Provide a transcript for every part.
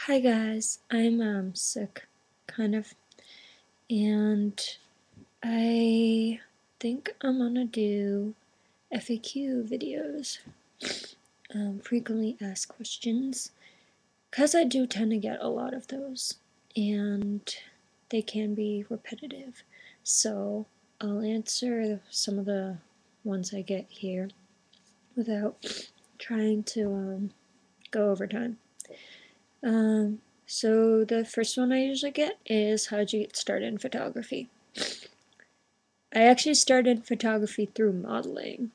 Hi guys, I'm sick, kind of, and I think I'm gonna do FAQ videos, frequently asked questions, because I do tend to get a lot of those, and they can be repetitive. So I'll answer some of the ones I get here without trying to go over time. So the first one I usually get is how'd you get started in photography? I actually started photography through modeling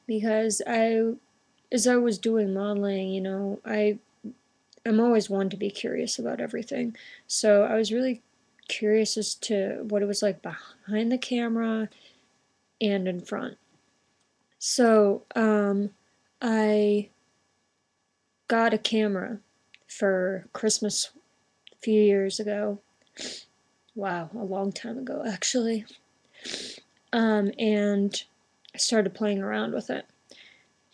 because as I was doing modeling, I'm always one to be curious about everything. So I was really curious as to what it was like behind the camera and in front. So I got a camera for Christmas a few years ago. Wow, a long time ago actually. And I started playing around with it.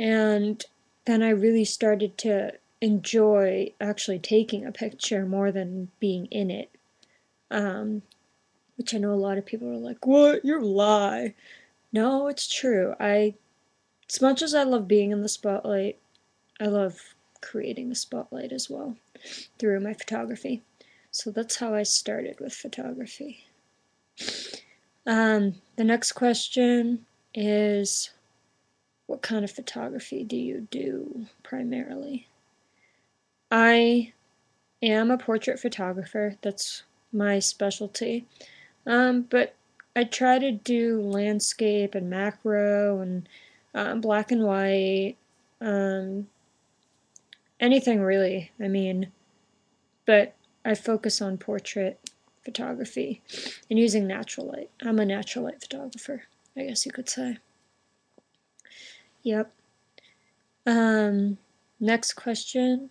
And then I really started to enjoy actually taking a picture more than being in it. Which I know a lot of people are like, what? You're a lie. No, it's true. As much as I love being in the spotlight, I love creating the spotlight as well through my photography. So that's how I started with photography. The next question is, what kind of photography do you do primarily? I am a portrait photographer. That's my specialty. But I try to do landscape and macro and black and white, anything really. But I focus on portrait photography and using natural light. I'm a natural light photographer, I guess you could say. Yep. Next question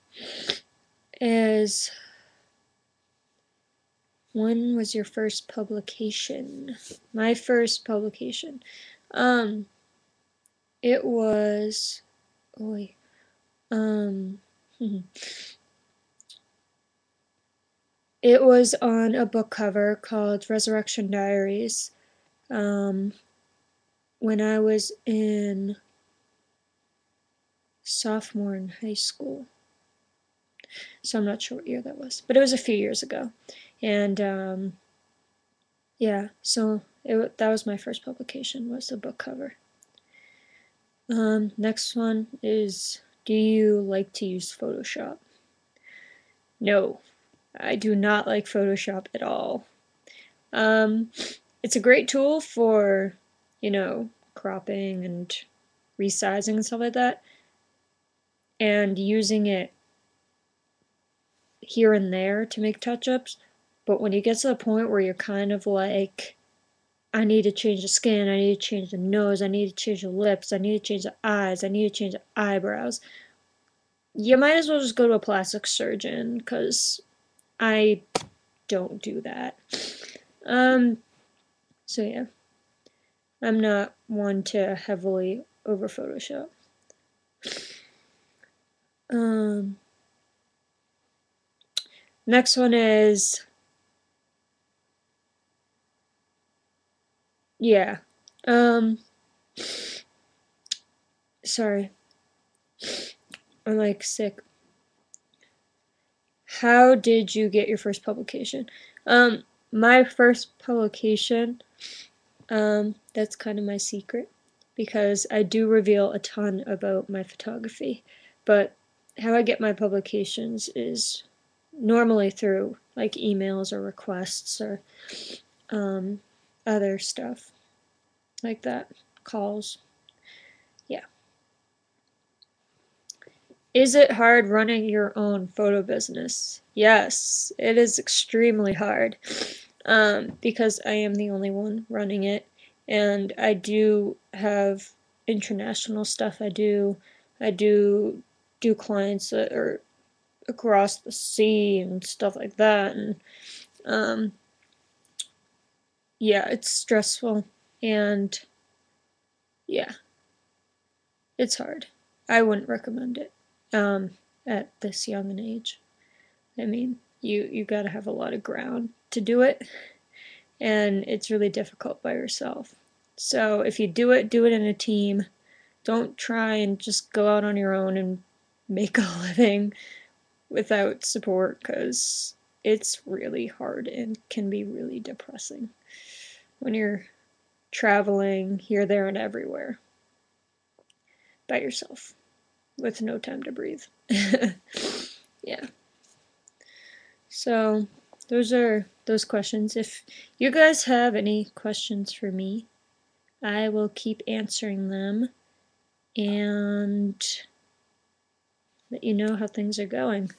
is, when was your first publication? My first publication. It was, oh wait, it was on a book cover called Resurrection Diaries, when I was in sophomore in high school. So I'm not sure what year that was, but it was a few years ago. And yeah, so that was my first publication, was the book cover. Next one is, do you like to use Photoshop? No, I do not like Photoshop at all. It's a great tool for, cropping and resizing and stuff like that, and using it here and there to make touch-ups, but when you get to the point where you're kind of like, I need to change the skin, I need to change the nose, I need to change the lips, I need to change the eyes, I need to change the eyebrows, you might as well just go to a plastic surgeon, because I don't do that. So yeah, I'm not one to heavily over Photoshop. Next one is, yeah, sorry, I'm like sick. How did you get your first publication? My first publication, that's kind of my secret, because I do reveal a ton about my photography, but how I get my publications is normally through like emails or requests or other stuff like that, calls. Yeah. Is it hard running your own photo business? Yes, it is extremely hard, because I am the only one running it, and I do have international stuff I do clients that are across the sea and stuff like that, and yeah, it's stressful, and yeah, it's hard. I wouldn't recommend it at this young an age. I mean, you gotta have a lot of ground to do it, and it's really difficult by yourself. So if you do it in a team. Don't try and just go out on your own and make a living without support, because it's really hard and can be really depressing when you're traveling here, there, and everywhere by yourself with no time to breathe. Yeah. So those are those questions. If you guys have any questions for me, I will keep answering them and let you know how things are going.